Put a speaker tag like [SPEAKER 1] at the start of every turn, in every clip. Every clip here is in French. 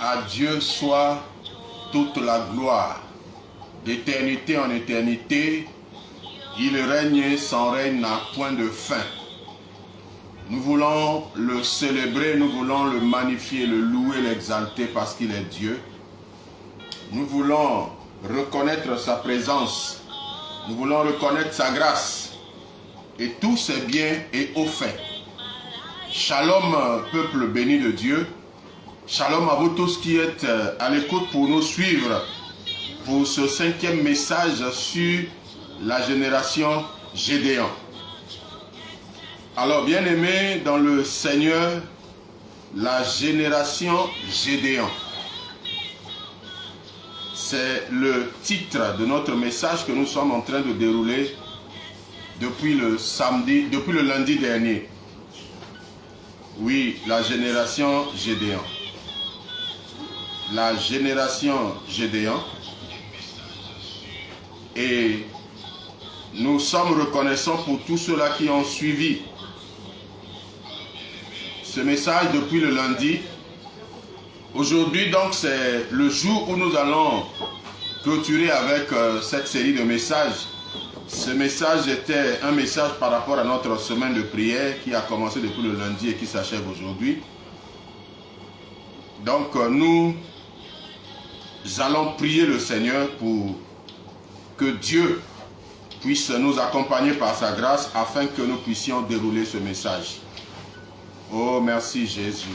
[SPEAKER 1] À Dieu soit toute la gloire. D'éternité en éternité, il règne, son règne n'a point de fin. Nous voulons le célébrer, nous voulons le magnifier, le louer, l'exalter parce qu'il est Dieu. Nous voulons reconnaître sa présence. Nous voulons reconnaître sa grâce. Et tous ses biens et hauts faits. Shalom, peuple béni de Dieu. Shalom à vous tous qui êtes à l'écoute pour nous suivre pour ce 5e message sur la génération Gédéon. Alors, bien-aimés dans le Seigneur, la génération Gédéon. C'est le titre de notre message que nous sommes en train de dérouler depuis le lundi dernier. Oui, la génération Gédéon. La génération Gédéon. Et nous sommes reconnaissants pour tous ceux-là qui ont suivi ce message depuis le lundi. Aujourd'hui, donc, c'est le jour où nous allons clôturer avec cette série de messages. Ce message était un message par rapport à notre semaine de prière qui a commencé depuis le lundi et qui s'achève aujourd'hui. Donc, nous allons prier le Seigneur pour que Dieu puisse nous accompagner par sa grâce afin que nous puissions dérouler ce message. Oh, merci Jésus.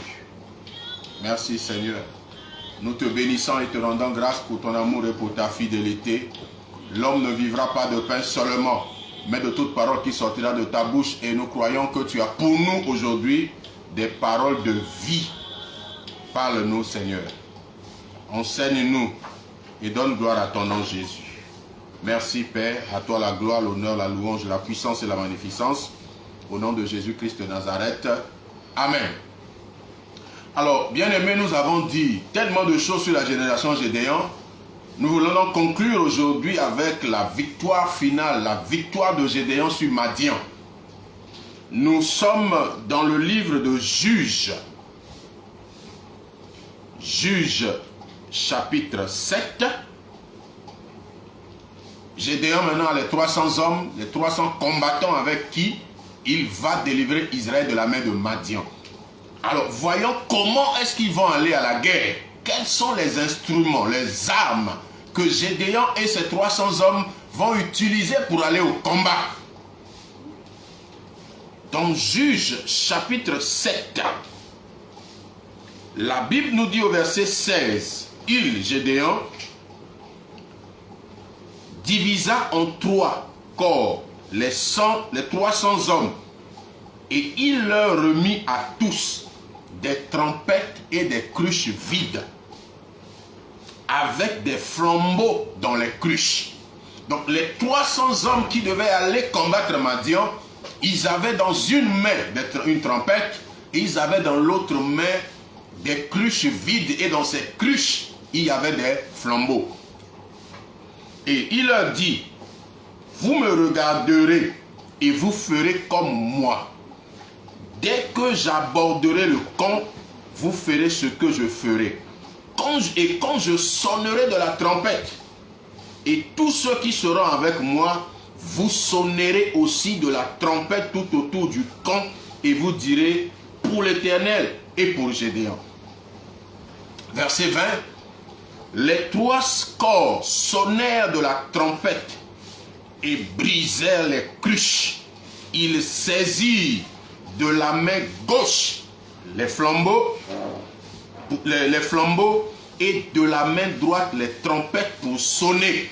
[SPEAKER 1] Merci Seigneur. Nous te bénissons et te rendons grâce pour ton amour et pour ta fidélité. L'homme ne vivra pas de pain seulement, mais de toute parole qui sortira de ta bouche. Et nous croyons que tu as pour nous aujourd'hui des paroles de vie. Parle-nous Seigneur. Enseigne-nous et donne gloire à ton nom Jésus. Merci Père, à toi la gloire, l'honneur, la louange, la puissance et la magnificence. Au nom de Jésus-Christ de Nazareth. Amen. Alors, bien-aimés, nous avons dit tellement de choses sur la génération Gédéon. Nous voulons donc conclure aujourd'hui avec la victoire finale, la victoire de Gédéon sur Madian. Nous sommes dans le livre de Juges. Juges, chapitre 7. Gédéon maintenant a les 300 hommes, les 300 combattants avec qui il va délivrer Israël de la main de Madian. Alors, voyons comment est-ce qu'ils vont aller à la guerre. Quels sont les instruments, les armes que Gédéon et ses 300 hommes vont utiliser pour aller au combat. Dans Juges, chapitre 7, la Bible nous dit au verset 16, « Il, Gédéon, divisa en 3 corps les 300 hommes, et il leur remit à tous des trompettes et des cruches vides, avec des flambeaux dans les cruches. » Donc les 300 hommes qui devaient aller combattre Madian, ils avaient dans une main une trompette, et ils avaient dans l'autre main des cruches vides, et dans ces cruches, il y avait des flambeaux. Et il leur dit, « Vous me regarderez et vous ferez comme moi. Dès que j'aborderai le camp, vous ferez ce que je ferai. Quand je sonnerai de la trompette, et tous ceux qui seront avec moi, vous sonnerez aussi de la trompette tout autour du camp, et vous direz, pour l'Éternel et pour Gédéon. » Verset 20. Les 3 corps sonnèrent de la trompette et brisèrent les cruches. Ils saisirent de la main gauche les flambeaux et de la main droite les trompettes pour sonner.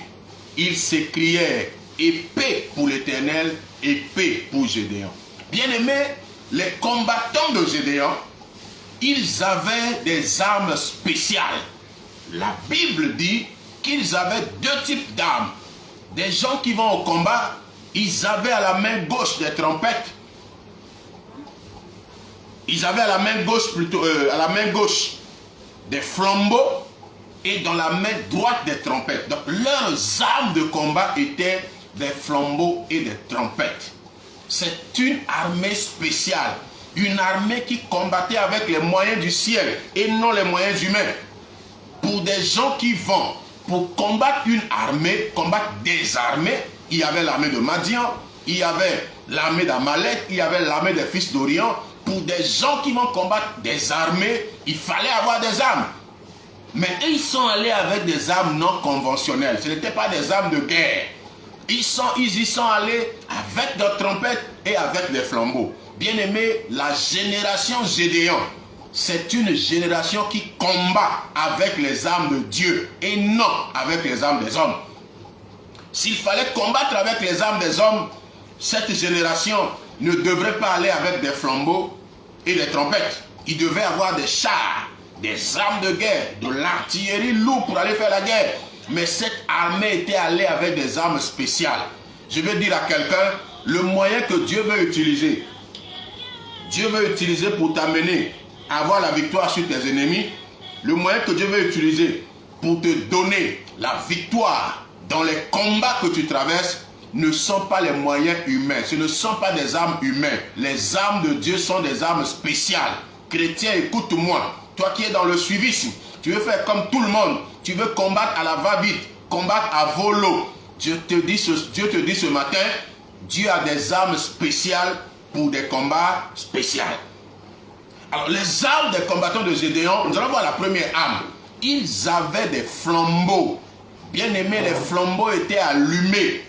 [SPEAKER 1] Ils s'écrièrent, épée pour l'Éternel, épée pour Gédéon. Bien-aimés, les combattants de Gédéon, ils avaient des armes spéciales. La Bible dit qu'ils avaient 2 types d'armes. Des gens qui vont au combat, ils avaient à la main gauche des trompettes. Ils avaient à la main gauche des flambeaux et dans la main droite des trompettes. Donc leurs armes de combat étaient des flambeaux et des trompettes. C'est une armée spéciale. Une armée qui combattait avec les moyens du ciel et non les moyens humains. pour des gens qui vont pour combattre une armée, combattre des armées. Il y avait l'armée de Madian, il y avait l'armée d'Amalek, il y avait l'armée des fils d'Orient. Pour des gens qui vont combattre des armées, il fallait avoir des armes. Mais ils sont allés avec des armes non conventionnelles. Ce n'étaient pas des armes de guerre. Ils y sont allés avec des trompettes et avec des flambeaux. Bien-aimés, la génération Gédéon, c'est une génération qui combat avec les armes de Dieu et non avec les armes des hommes. S'il fallait combattre avec les armes des hommes, cette génération ne devrait pas aller avec des flambeaux et des trompettes. Il devait avoir des chars, des armes de guerre, de l'artillerie lourde pour aller faire la guerre. Mais cette armée était allée avec des armes spéciales. Je veux dire à quelqu'un, le moyen que Dieu veut utiliser pour t'amener à avoir la victoire sur tes ennemis, le moyen que Dieu veut utiliser pour te donner la victoire dans les combats que tu traverses, ne sont pas les moyens humains. Ce ne sont pas des armes humaines. Les armes de Dieu sont des armes spéciales. Chrétien, écoute-moi. Toi qui es dans le suivisme, tu veux faire comme tout le monde. Tu veux combattre à la va-vite, combattre à volo. Dieu te dit ce matin, Dieu a des armes spéciales pour des combats spéciaux. Alors, les armes des combattants de Gédéon, nous allons voir la première arme. Ils avaient des flambeaux. Bien aimés, les flambeaux étaient allumés.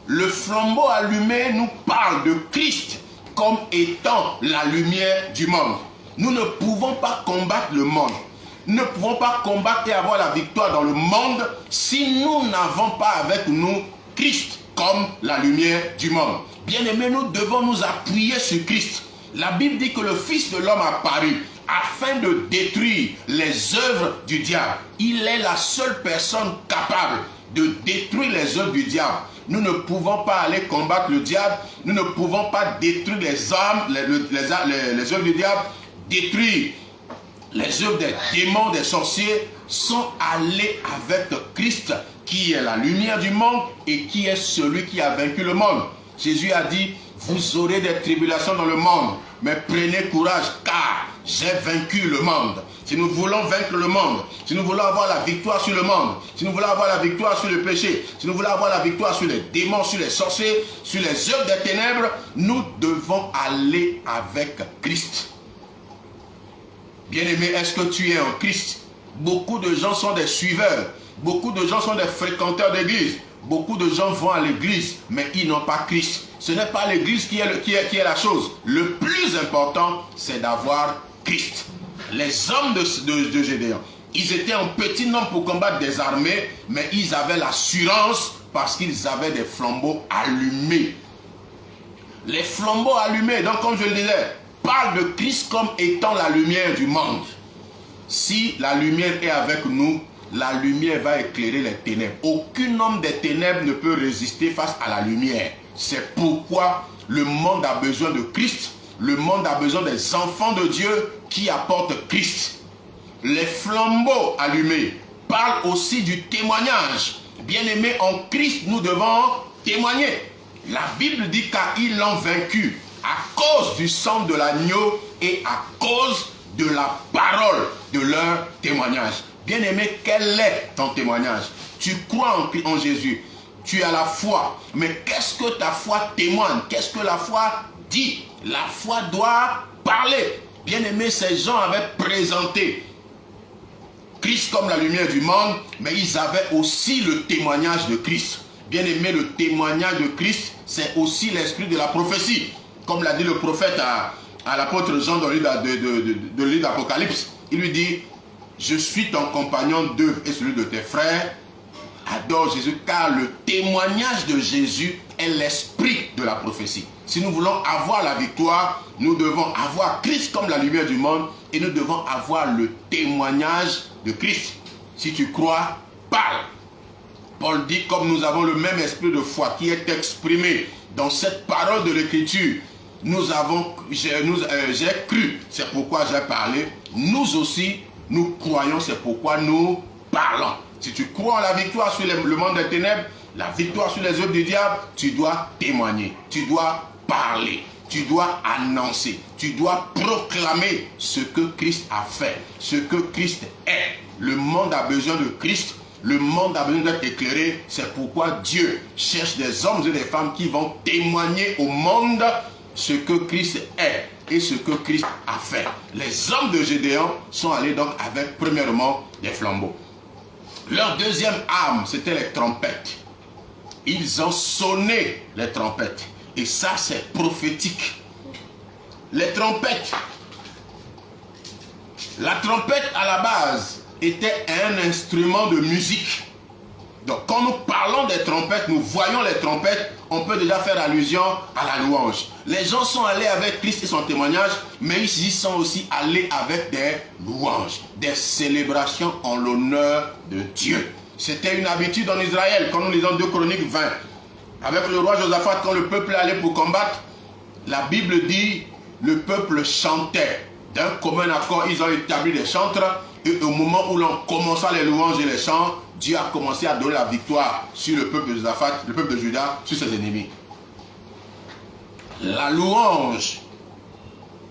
[SPEAKER 1] Le flambeau allumé nous parle de Christ comme étant la lumière du monde. Nous ne pouvons pas combattre le monde. Nous ne pouvons pas combattre et avoir la victoire dans le monde si nous n'avons pas avec nous Christ comme la lumière du monde. Bien aimés, nous devons nous appuyer sur Christ. La Bible dit que le Fils de l'homme a paru afin de détruire les œuvres du diable. Il est la seule personne capable de détruire les œuvres du diable. Nous ne pouvons pas aller combattre le diable. Nous ne pouvons pas détruire les armes, les œuvres du diable. Détruire les œuvres des démons, des sorciers, sont allés avec Christ, qui est la lumière du monde et qui est celui qui a vaincu le monde. Jésus a dit, vous aurez des tribulations dans le monde, mais prenez courage, car j'ai vaincu le monde. Si nous voulons vaincre le monde, si nous voulons avoir la victoire sur le monde, si nous voulons avoir la victoire sur le péché, si nous voulons avoir la victoire sur les démons, sur les sorciers, sur les œuvres des ténèbres, nous devons aller avec Christ. Bien-aimé, est-ce que tu es en Christ? Beaucoup de gens sont des suiveurs, beaucoup de gens sont des fréquenteurs d'église, beaucoup de gens vont à l'église, mais ils n'ont pas Christ. Ce n'est pas l'église qui est la chose. Le plus important, c'est d'avoir Christ. Les hommes de Gédéon, ils étaient en petit nombre pour combattre des armées, mais ils avaient l'assurance parce qu'ils avaient des flambeaux allumés. Les flambeaux allumés, donc comme je le disais, parlent de Christ comme étant la lumière du monde. Si la lumière est avec nous, la lumière va éclairer les ténèbres. Aucun homme des ténèbres ne peut résister face à la lumière. C'est pourquoi le monde a besoin de Christ. Le monde a besoin des enfants de Dieu qui apportent Christ. Les flambeaux allumés parlent aussi du témoignage. Bien-aimés, en Christ, nous devons témoigner. La Bible dit qu'ils l'ont vaincu à cause du sang de l'agneau et à cause de la parole de leur témoignage. Bien-aimé, quel est ton témoignage? Tu crois en Jésus, tu as la foi, mais qu'est-ce que ta foi témoigne? Qu'est-ce que la foi dit? La foi doit parler. Bien-aimé, ces gens avaient présenté Christ comme la lumière du monde, mais ils avaient aussi le témoignage de Christ. Bien-aimé, le témoignage de Christ, c'est aussi l'esprit de la prophétie. Comme l'a dit le prophète à l'apôtre Jean dans le livre d'Apocalypse, il lui dit, je suis ton compagnon d'œuvre et celui de tes frères. Adore Jésus, car le témoignage de Jésus est l'esprit de la prophétie. Si nous voulons avoir la victoire, nous devons avoir Christ comme la lumière du monde et nous devons avoir le témoignage de Christ. Si tu crois, parle. Paul dit, comme nous avons le même esprit de foi qui est exprimé dans cette parole de l'Écriture, j'ai cru, c'est pourquoi j'ai parlé. Nous aussi, nous croyons, c'est pourquoi nous parlons. Si tu crois en la victoire sur le monde des ténèbres, la victoire sur les œuvres du diable, tu dois témoigner, tu dois parler, tu dois annoncer, tu dois proclamer ce que Christ a fait, ce que Christ est. Le monde a besoin de Christ. Le monde a besoin d'être éclairé. C'est pourquoi Dieu cherche des hommes et des femmes qui vont témoigner au monde ce que Christ est et ce que Christ a fait. Les hommes de Gédéon sont allés donc avec premièrement des flambeaux. Leur deuxième arme, c'était les trompettes. Ils ont sonné les trompettes. Et ça, c'est prophétique. Les trompettes. La trompette, à la base, était un instrument de musique. Donc, quand nous parlons des trompettes, nous voyons les trompettes, on peut déjà faire allusion à la louange. Les gens sont allés avec Christ et son témoignage, mais ils sont aussi allés avec des louanges, des célébrations en l'honneur de Dieu. C'était une habitude en Israël, quand nous lisons 2 Chroniques 20. Avec le roi Josaphat, quand le peuple allait pour combattre, la Bible dit, le peuple chantait. D'un commun accord, ils ont établi des chantres, et au moment où l'on commença les louanges et les chants, Dieu a commencé à donner la victoire sur le peuple de Josaphat, le peuple de Juda, sur ses ennemis. La louange,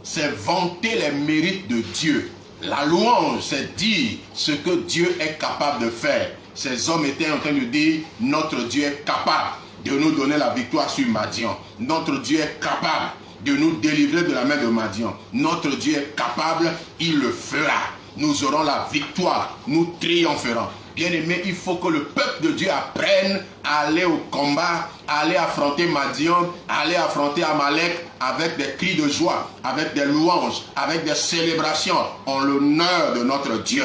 [SPEAKER 1] c'est vanter les mérites de Dieu. La louange, c'est dire ce que Dieu est capable de faire. Ces hommes étaient en train de dire, notre Dieu est capable de nous donner la victoire sur Madian. Notre Dieu est capable de nous délivrer de la main de Madian. Notre Dieu est capable, il le fera. Nous aurons la victoire, nous triompherons. Bien-aimés, il faut que le peuple de Dieu apprenne à aller au combat, à aller affronter Madian, à aller affronter Amalek avec des cris de joie, avec des louanges, avec des célébrations en l'honneur de notre Dieu.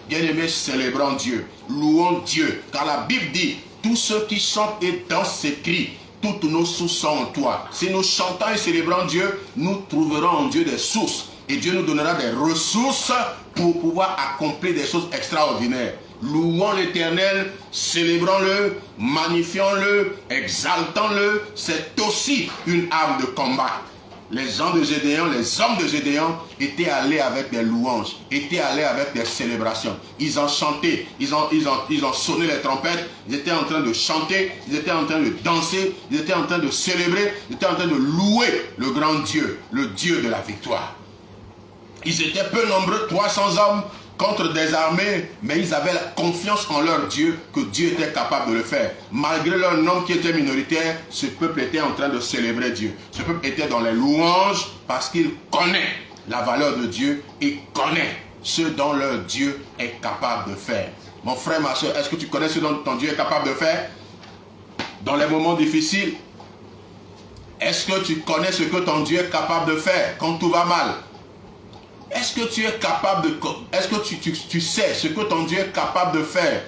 [SPEAKER 1] Bien-aimés, célébrons Dieu, louons Dieu, car la Bible dit, tous ceux qui chantent et dansent ces cris, toutes nos sources sont en toi. Si nous chantons et célébrons Dieu, nous trouverons en Dieu des sources. Et Dieu nous donnera des ressources pour pouvoir accomplir des choses extraordinaires. Louons l'Éternel, célébrons-le, magnifions-le, exaltons-le. C'est aussi une arme de combat. Les gens de Gédéon, les hommes de Gédéon étaient allés avec des louanges, étaient allés avec des célébrations. Ils ont chanté, ils ont sonné les trompettes, ils étaient en train de chanter, ils étaient en train de danser, ils étaient en train de célébrer, ils étaient en train de louer le grand Dieu, le Dieu de la victoire. Ils étaient peu nombreux, 300 hommes contre des armées, mais ils avaient la confiance en leur Dieu, que Dieu était capable de le faire. Malgré leur nombre qui était minoritaire, ce peuple était en train de célébrer Dieu. Ce peuple était dans les louanges parce qu'il connaît la valeur de Dieu et connaît ce dont leur Dieu est capable de faire. Mon frère, ma soeur, est-ce que tu connais ce dont ton Dieu est capable de faire? Dans les moments difficiles, est-ce que tu connais ce que ton Dieu est capable de faire quand tout va mal? Est-ce que tu es capable de... Est-ce que tu sais ce que ton Dieu est capable de faire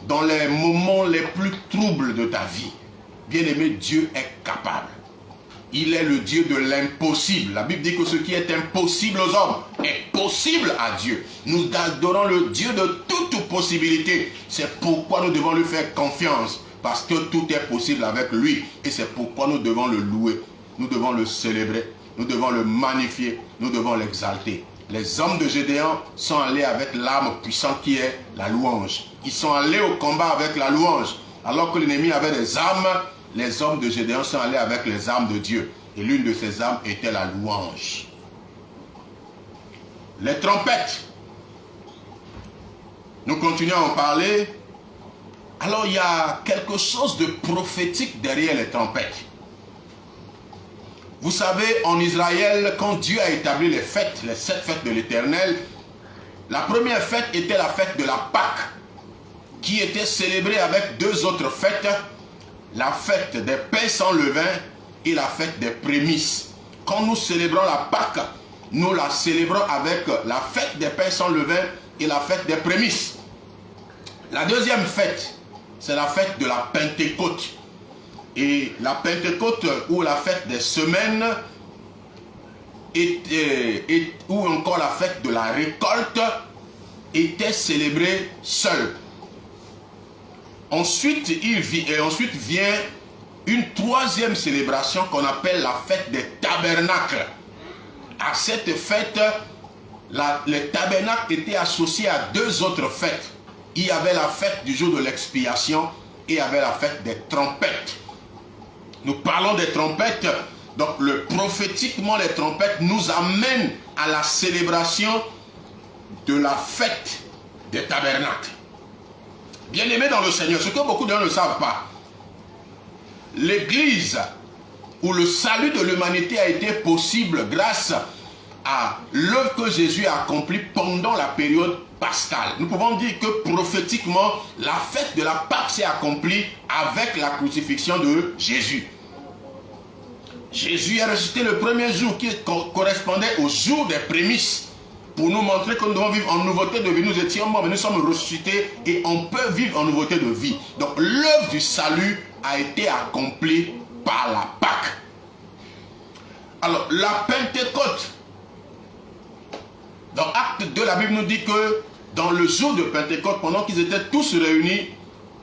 [SPEAKER 1] dans les moments les plus troubles de ta vie? Bien-aimé, Dieu est capable. Il est le Dieu de l'impossible. La Bible dit que ce qui est impossible aux hommes est possible à Dieu. Nous adorons le Dieu de toute possibilité. C'est pourquoi nous devons lui faire confiance. Parce que tout est possible avec lui. Et c'est pourquoi nous devons le louer. Nous devons le célébrer. Nous devons le magnifier, nous devons l'exalter. Les hommes de Gédéon sont allés avec l'arme puissante qui est la louange. Ils sont allés au combat avec la louange. Alors que l'ennemi avait des armes, les hommes de Gédéon sont allés avec les armes de Dieu. Et l'une de ces armes était la louange. Les trompettes. Nous continuons à en parler. Alors il y a quelque chose de prophétique derrière les trompettes. Vous savez, en Israël, quand Dieu a établi les fêtes, les 7 fêtes de l'Éternel, la première fête était la fête de la Pâque, qui était célébrée avec 2 autres fêtes, la fête des pains sans levain et la fête des prémices. Quand nous célébrons la Pâque, nous la célébrons avec la fête des pains sans levain et la fête des prémices. La deuxième fête, c'est la fête de la Pentecôte. Et la Pentecôte ou la fête des semaines ou encore la fête de la récolte était célébrée seule. Ensuite vient une troisième célébration qu'on appelle la fête des tabernacles. À cette fête, les tabernacles étaient associés à 2 autres fêtes. Il y avait la fête du jour de l'expiation et il y avait la fête des trompettes. Nous parlons des trompettes, donc prophétiquement les trompettes nous amènent à la célébration de la fête des tabernacles. Bien-aimés dans le Seigneur, ce que beaucoup de gens ne savent pas, l'Église où le salut de l'humanité a été possible grâce à l'œuvre que Jésus a accomplie pendant la période pascale. Nous pouvons dire que prophétiquement, la fête de la Pâque s'est accomplie avec la crucifixion de Jésus. Jésus est ressuscité le premier jour qui correspondait au jour des prémices pour nous montrer que nous devons vivre en nouveauté de vie. Nous étions morts, mais nous sommes ressuscités et on peut vivre en nouveauté de vie. Donc l'œuvre du salut a été accomplie par la Pâque. Alors la Pentecôte, dans Acte 2, la Bible nous dit que dans le jour de Pentecôte, pendant qu'ils étaient tous réunis,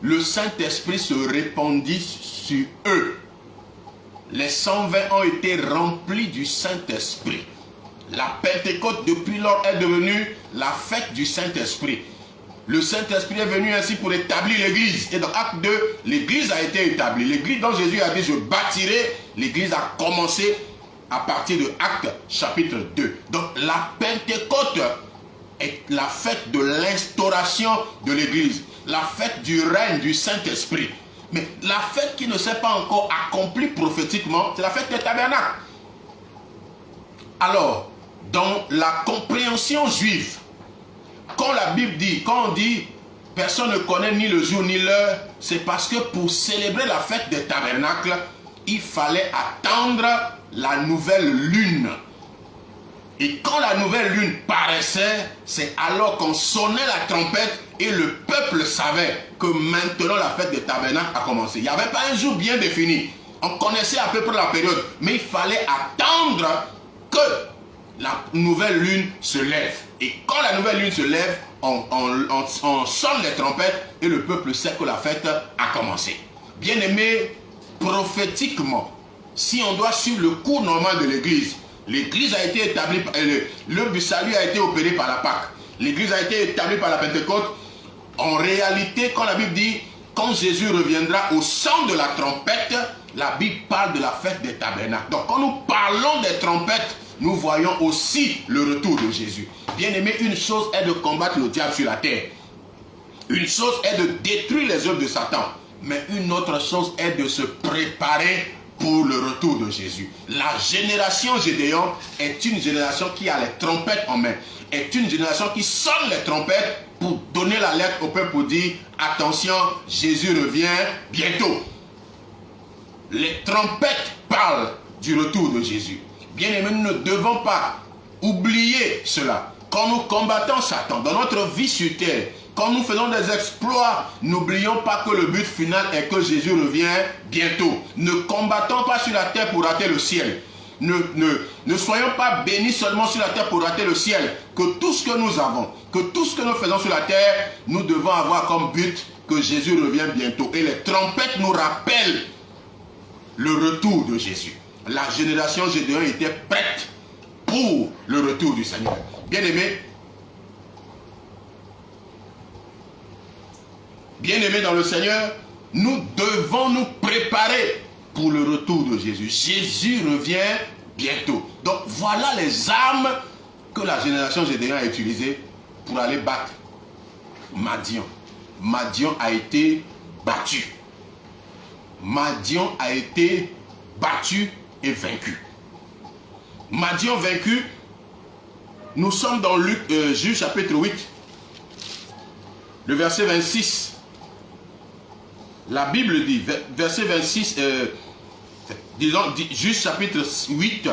[SPEAKER 1] le Saint-Esprit se répandit sur eux. Les 120 ont été remplis du Saint-Esprit. La Pentecôte, depuis lors, est devenue la fête du Saint-Esprit. Le Saint-Esprit est venu ainsi pour établir l'Église. Et dans Acte 2, l'Église a été établie. L'Église dont Jésus a dit, je bâtirai, l'Église a commencé à partir de Acte chapitre 2. Donc la Pentecôte est la fête de l'instauration de l'Église. La fête du règne du Saint-Esprit. Mais la fête qui ne s'est pas encore accomplie prophétiquement, c'est la fête des tabernacles. Alors, dans la compréhension juive, quand la Bible dit, quand on dit personne ne connaît ni le jour ni l'heure, c'est parce que pour célébrer la fête des tabernacles, il fallait attendre la nouvelle lune. Et quand la nouvelle lune paraissait, c'est alors qu'on sonnait la trompette et le peuple savait que maintenant la fête des tabernacles a commencé. Il n'y avait pas un jour bien défini. On connaissait à peu près la période, mais il fallait attendre que la nouvelle lune se lève. Et quand la nouvelle lune se lève, on sonne les trompettes et le peuple sait que la fête a commencé. Bien aimé, prophétiquement, si on doit suivre le cours normal de l'Église, l'Église a été établie, l'œuvre du salut a été opérée par la Pâque. L'Église a été établie par la Pentecôte. En réalité, quand la Bible dit, quand Jésus reviendra au son de la trompette, la Bible parle de la fête des tabernacles. Donc quand nous parlons des trompettes, nous voyons aussi le retour de Jésus. Bien aimé, une chose est de combattre le diable sur la terre. Une chose est de détruire les œuvres de Satan. Mais une autre chose est de se préparer pour le retour de Jésus. La génération Gédéon est une génération qui a les trompettes en main. Est une génération qui sonne les trompettes pour donner l'alerte au peuple pour dire attention, Jésus revient bientôt. Les trompettes parlent du retour de Jésus. Bien aimé, nous ne devons pas oublier cela. Quand nous combattons Satan dans notre vie sur terre, quand nous faisons des exploits, n'oublions pas que le but final est que Jésus revient bientôt. Ne combattons pas sur la terre pour rater le ciel. Ne soyons pas bénis seulement sur la terre pour rater le ciel. Que tout ce que nous avons, que tout ce que nous faisons sur la terre, nous devons avoir comme but que Jésus revient bientôt. Et les trompettes nous rappellent le retour de Jésus. La génération Gédéon était prête pour le retour du Seigneur. Bien-aimés, dans le Seigneur, nous devons nous préparer pour le retour de Jésus. Jésus revient bientôt. Donc voilà les armes que la génération Gédéon a utilisées pour aller battre Madian. Madian a été battu. Madian a été battu et vaincu. Madian vaincu, nous sommes dans Juge chapitre 8, le verset 26. La Bible dit, verset 26, Juge chapitre 8,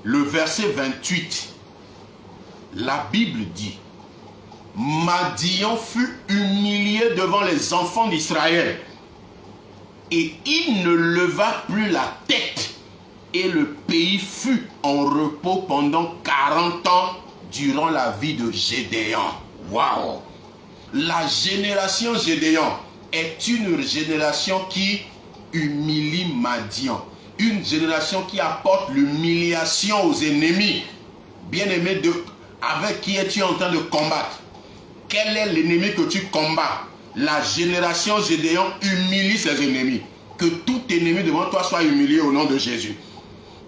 [SPEAKER 1] le verset 28. La Bible dit, Madian fut humilié devant les enfants d'Israël et il ne leva plus la tête et le pays fut en repos pendant 40 ans durant la vie de Gédéon. Waouh! La génération Gédéon est une génération qui humilie Madian. Une génération qui apporte l'humiliation aux ennemis. Bien-aimé, avec qui es-tu en train de combattre? Quel est l'ennemi que tu combats? La génération Gédéon humilie ses ennemis. Que tout ennemi devant toi soit humilié au nom de Jésus.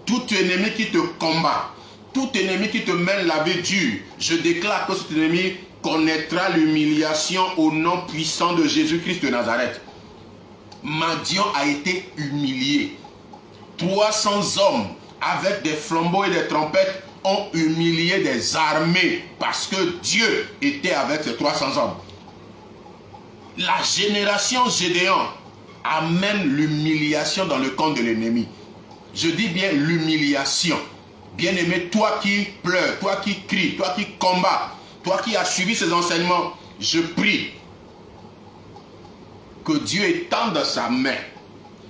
[SPEAKER 1] Tout ennemi qui te combat, tout ennemi qui te mène la vie dure, je déclare que cet ennemi connaîtra l'humiliation au nom puissant de Jésus-Christ de Nazareth. Madian a été humilié. 300 hommes avec des flambeaux et des trompettes ont humilié des armées parce que Dieu était avec ces 300 hommes. La génération Gédéon amène l'humiliation dans le camp de l'ennemi. Je dis bien l'humiliation. Bien-aimé, toi qui pleures, toi qui cries, toi qui combats, toi qui as suivi ces enseignements, je prie que Dieu étende sa main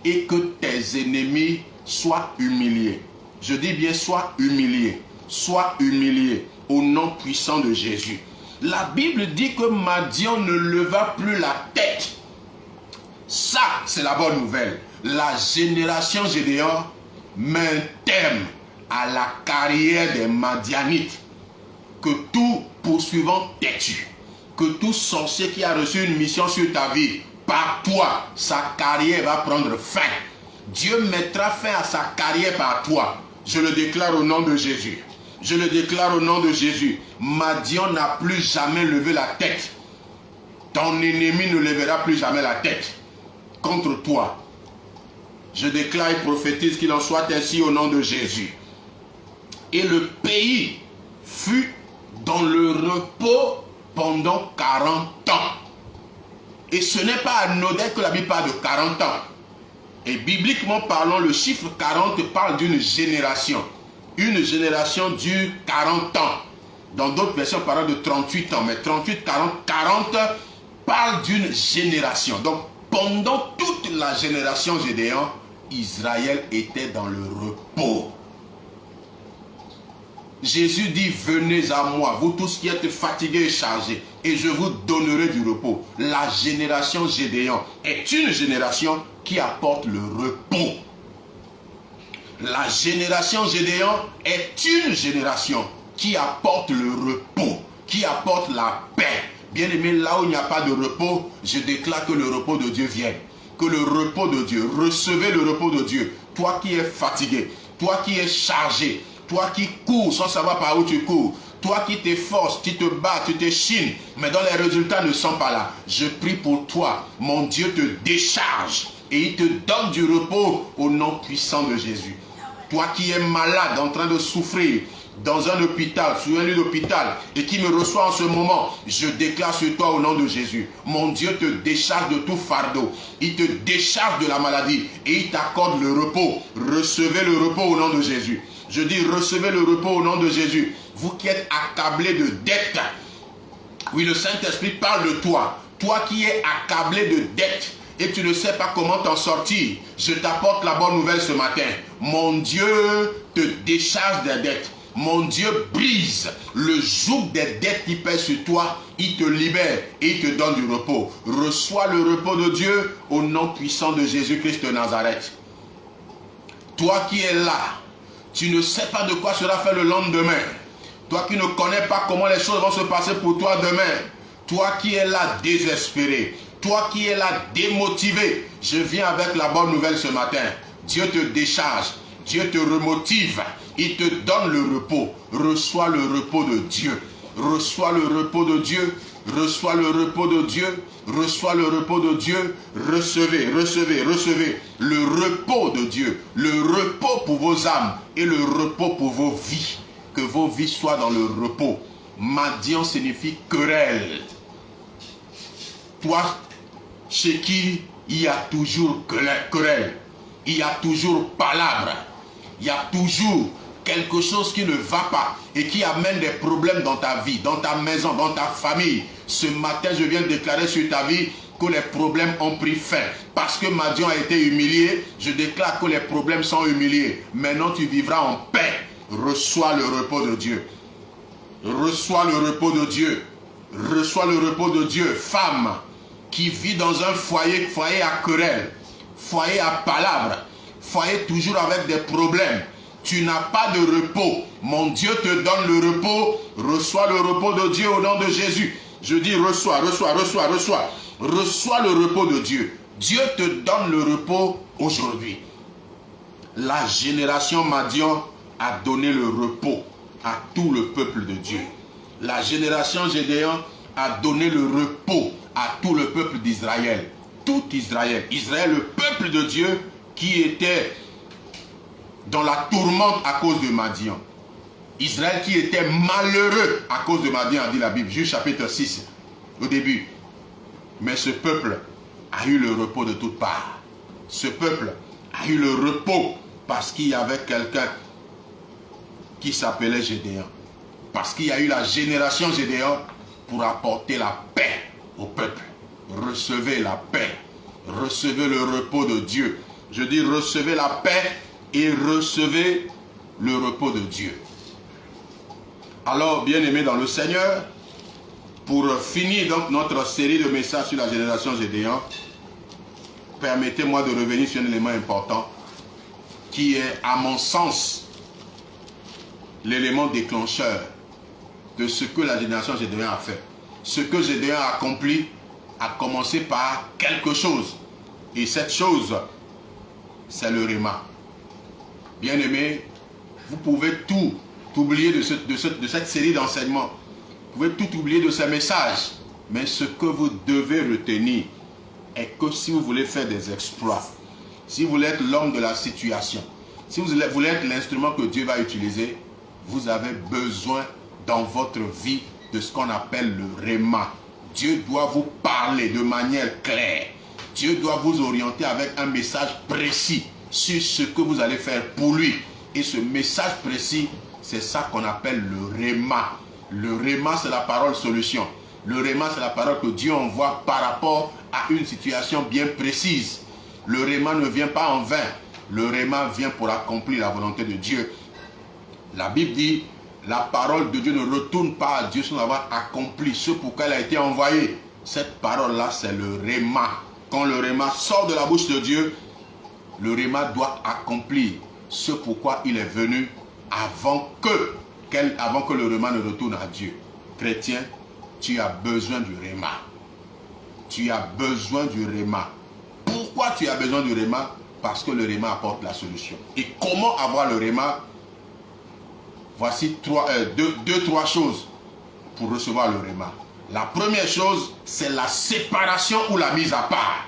[SPEAKER 1] et que tes ennemis soient humiliés. Je dis bien sois humilié. Sois humilié au nom puissant de Jésus. La Bible dit que Madian ne leva plus la tête. Ça, c'est la bonne nouvelle. La génération Gédéon met un terme à la carrière des Madianites. Que tout poursuivant têtu, que tout sorcier qui a reçu une mission sur ta vie, par toi, sa carrière va prendre fin. Dieu mettra fin à sa carrière par toi. Je le déclare au nom de Jésus. Je le déclare au nom de Jésus. Madian n'a plus jamais levé la tête. Ton ennemi ne lèvera plus jamais la tête contre toi. Je déclare et prophétise qu'il en soit ainsi au nom de Jésus. Et le pays fut dans le repos pendant 40 ans. Et ce n'est pas anodin que la Bible parle de 40 ans. Et bibliquement parlant, le chiffre 40 parle d'une génération. Une génération dure 40 ans. Dans d'autres versions, on parle de 38 ans. Mais 38, 40 parle d'une génération. Donc, pendant toute la génération Gédéon, Israël était dans le repos. Jésus dit, venez à moi, vous tous qui êtes fatigués et chargés, et je vous donnerai du repos. La génération Gédéon est une génération qui apporte le repos. La génération Gédéon est une génération qui apporte le repos, qui apporte la paix. Bien aimé, là où il n'y a pas de repos, je déclare que le repos de Dieu vienne. Que le repos de Dieu, recevez le repos de Dieu. Toi qui es fatigué, toi qui es chargé, toi qui cours sans savoir par où tu cours, toi qui t'efforces, tu te bats, tu t'échines, mais dont les résultats ne sont pas là. Je prie pour toi, mon Dieu te décharge et il te donne du repos au nom puissant de Jésus. Toi qui es malade, en train de souffrir, dans un hôpital, sur un lit d'hôpital, et qui me reçoit en ce moment, je déclare sur toi au nom de Jésus. Mon Dieu te décharge de tout fardeau. Il te décharge de la maladie et il t'accorde le repos. Recevez le repos au nom de Jésus. Je dis recevez le repos au nom de Jésus. Vous qui êtes accablés de dettes. Oui, le Saint-Esprit parle de toi. Toi qui es accablé de dettes et tu ne sais pas comment t'en sortir. Je t'apporte la bonne nouvelle ce matin. Mon Dieu te décharge des dettes. Mon Dieu brise le joug des dettes qui pèsent sur toi. Il te libère et il te donne du repos. Reçois le repos de Dieu au nom puissant de Jésus-Christ de Nazareth. Toi qui es là, tu ne sais pas de quoi sera fait le lendemain. Toi qui ne connais pas comment les choses vont se passer pour toi demain. Toi qui es là désespéré. Toi qui es là démotivé. Je viens avec la bonne nouvelle ce matin. Dieu te décharge. Dieu te remotive. Il te donne le repos. Reçois le repos de Dieu. Reçois le repos de Dieu. Reçois le repos de Dieu. Reçois le repos de Dieu. Recevez, recevez, recevez le repos de Dieu. Le repos pour vos âmes et le repos pour vos vies. Que vos vies soient dans le repos. Madian signifie querelle. Toi, chez qui il y a toujours querelle. Il y a toujours palabre. Il y a toujours quelque chose qui ne va pas et qui amène des problèmes dans ta vie, dans ta maison, dans ta famille. Ce matin, je viens de déclarer sur ta vie que les problèmes ont pris fin. Parce que Madian a été humilié, je déclare que les problèmes sont humiliés. Maintenant, tu vivras en paix. Reçois le repos de Dieu. Reçois le repos de Dieu. Reçois le repos de Dieu. Femme qui vit dans un foyer à querelle, foyer à palabre, foyer toujours avec des problèmes. Tu n'as pas de repos. Mon Dieu te donne le repos. Reçois le repos de Dieu au nom de Jésus. Je dis reçois, reçois, reçois, reçois. Reçois le repos de Dieu. Dieu te donne le repos aujourd'hui. La génération Madian a donné le repos à tout le peuple de Dieu. La génération Gédéon a donné le repos à tout le peuple d'Israël. Tout Israël. Israël, le peuple de Dieu qui était dans la tourmente à cause de Madian. Israël qui était malheureux à cause de Madian, a dit la Bible. Juge chapitre 6, au début. Mais ce peuple a eu le repos de toutes parts. Ce peuple a eu le repos parce qu'il y avait quelqu'un qui s'appelait Gédéon. Parce qu'il y a eu la génération Gédéon pour apporter la paix au peuple. Recevez la paix. Recevez le repos de Dieu. Je dis recevez la paix et recevez le repos de Dieu. Alors, bien-aimés dans le Seigneur, pour finir donc notre série de messages sur la génération Gédéon, permettez-moi de revenir sur un élément important qui est, à mon sens, l'élément déclencheur de ce que la génération Gédéon a fait. Ce que Gédéon a accompli a commencé par quelque chose. Et cette chose, c'est le Réma. Bien-aimés, vous pouvez tout oublier de cette série d'enseignements. Vous pouvez tout oublier de ces messages. Mais ce que vous devez retenir est que si vous voulez faire des exploits, si vous voulez être l'homme de la situation, si vous voulez être l'instrument que Dieu va utiliser, vous avez besoin dans votre vie de ce qu'on appelle le Réma. Dieu doit vous parler de manière claire. Dieu doit vous orienter avec un message précis sur ce que vous allez faire pour lui. Et ce message précis, c'est ça qu'on appelle le Réma. Le Réma, c'est la parole solution. Le Réma, c'est la parole que Dieu envoie par rapport à une situation bien précise. Le Réma ne vient pas en vain. Le Réma vient pour accomplir la volonté de Dieu. La Bible dit, la parole de Dieu ne retourne pas à Dieu sans avoir accompli ce pourquoi elle a été envoyée. Cette parole-là, c'est le Réma. Quand le Réma sort de la bouche de Dieu, le Réma doit accomplir ce pourquoi il est venu avant que le Réma ne retourne à Dieu. Chrétien, tu as besoin du Réma. Tu as besoin du Réma. Pourquoi tu as besoin du Réma? Parce que le Réma apporte la solution. Et comment avoir le Réma? Voici deux, trois choses pour recevoir le Réma. La première chose, c'est la séparation ou la mise à part.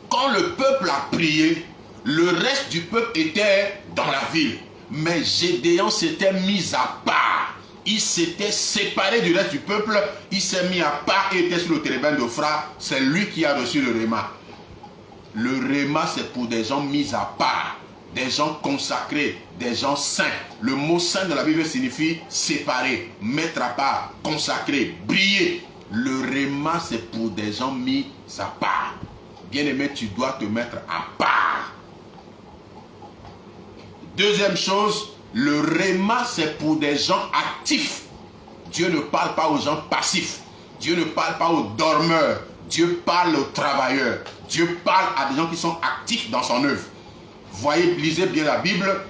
[SPEAKER 1] Quand le peuple a prié, le reste du peuple était dans la ville. Mais Gédéon s'était mis à part. Il s'était séparé du reste du peuple. Il s'est mis à part et était sur le térébinthe d'Ophra. C'est lui qui a reçu le Réma. Le Réma, c'est pour des gens mis à part. Des gens consacrés, des gens saints. Le mot saint de la Bible signifie séparer, mettre à part, consacrer, briller. Le Réma, c'est pour des gens mis à part. Bien-aimé, tu dois te mettre à part. Deuxième chose, le Réma, c'est pour des gens actifs. Dieu ne parle pas aux gens passifs. Dieu ne parle pas aux dormeurs. Dieu parle aux travailleurs. Dieu parle à des gens qui sont actifs dans son œuvre. Voyez, lisez bien la Bible.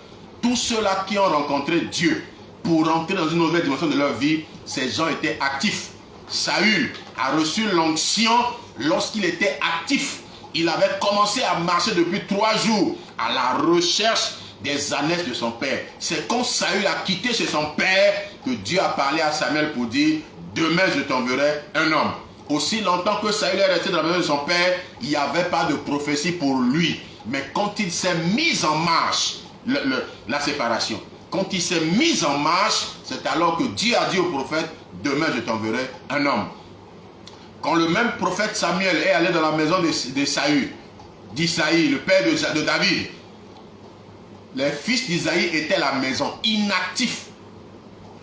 [SPEAKER 1] Tous ceux-là qui ont rencontré Dieu pour entrer dans une nouvelle dimension de leur vie, ces gens étaient actifs. Saül a reçu l'onction lorsqu'il était actif. Il avait commencé à marcher depuis 3 jours à la recherche des ânesses de son père. C'est quand Saül a quitté chez son père que Dieu a parlé à Samuel pour dire « Demain je t'enverrai un homme ». Aussi longtemps que Saül est resté dans la maison de son père, il n'y avait pas de prophétie pour lui. Mais quand il s'est mis en marche, la séparation, quand il s'est mis en marche, c'est alors que Dieu a dit au prophète « Demain je t'enverrai un homme ». Quand le même prophète Samuel est allé dans la maison d'Isaïe, le père de David, les fils d'Isaïe étaient à la maison, inactifs.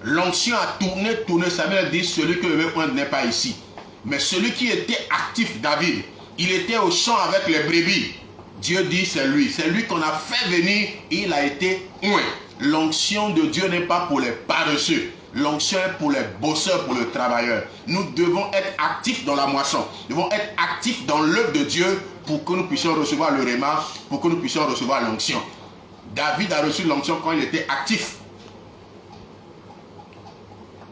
[SPEAKER 1] L'onction a tourné. Samuel dit, celui que le veut prendre n'est pas ici. Mais celui qui était actif, David, il était au champ avec les brebis. Dieu dit, c'est lui qu'on a fait venir, et il a été oint. L'onction de Dieu n'est pas pour les paresseux. L'onction est pour les bosseurs, pour le travailleur. Nous devons être actifs dans la moisson. Nous devons être actifs dans l'œuvre de Dieu pour que nous puissions recevoir le Réma, pour que nous puissions recevoir l'onction. David a reçu l'onction quand il était actif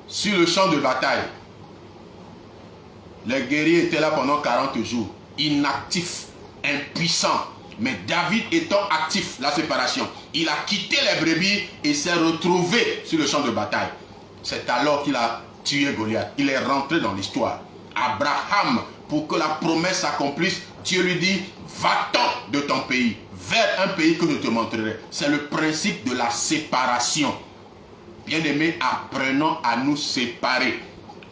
[SPEAKER 1] sur le champ de bataille. Les guerriers étaient là pendant 40 jours, inactifs, impuissants. Mais David étant actif, la séparation, il a quitté les brebis et s'est retrouvé sur le champ de bataille. C'est alors qu'il a tuer Goliath. Il est rentré dans l'histoire. Abraham, pour que la promesse s'accomplisse, Dieu lui dit, va-t'en de ton pays, vers un pays que je te montrerai. C'est le principe de la séparation. Bien-aimés, apprenons à nous séparer.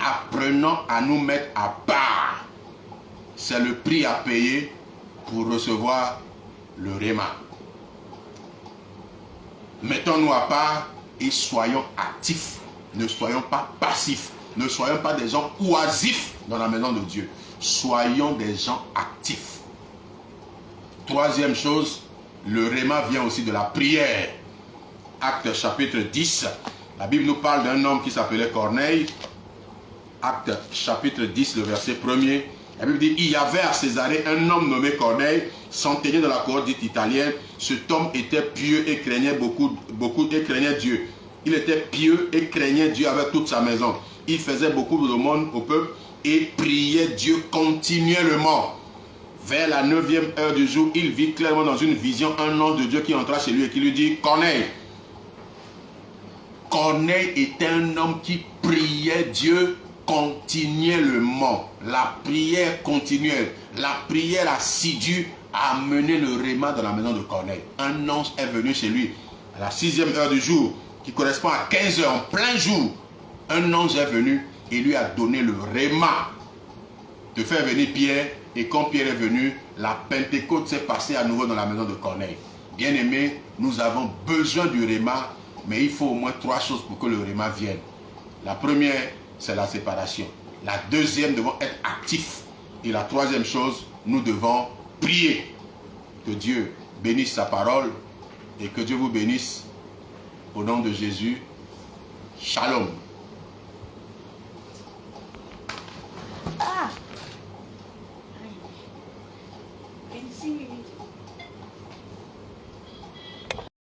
[SPEAKER 1] Apprenons à nous mettre à part. C'est le prix à payer pour recevoir le Réma. Mettons-nous à part et soyons actifs. Ne soyons pas passifs. Ne soyons pas des gens oisifs dans la maison de Dieu. Soyons des gens actifs. Troisième chose, le Réma vient aussi de la prière. Actes chapitre 10. La Bible nous parle d'un homme qui s'appelait Corneille. Actes chapitre 10, le verset 1er. La Bible dit, il y avait à Césarée un homme nommé Corneille, centenier de la cohorte dite italienne. Cet homme était pieux et craignait beaucoup et craignait Dieu. Il était pieux et craignait Dieu avec toute sa maison. Il faisait beaucoup de monde au peuple et priait Dieu continuellement. Vers la 9e heure du jour, il vit clairement dans une vision un ange de Dieu qui entra chez lui et qui lui dit, Corneille. Corneille était un homme qui priait Dieu continuellement. La prière continuelle, la prière assidue a amené le Réma dans la maison de Corneille. Un ange est venu chez lui à la 6e heure du jour, qui correspond à 15 heures, en plein jour. Un ange est venu et lui a donné le Réma de faire venir Pierre. Et quand Pierre est venu, la Pentecôte s'est passée à nouveau dans la maison de Corneille. Bien-aimés, nous avons besoin du Réma, mais il faut au moins 3 choses pour que le Réma vienne. La première, c'est la séparation. La deuxième, nous devons être actifs. Et la troisième chose, nous devons prier. Que Dieu bénisse sa parole et que Dieu vous bénisse. Au nom de Jésus, Shalom.
[SPEAKER 2] Ah! 26 minutes.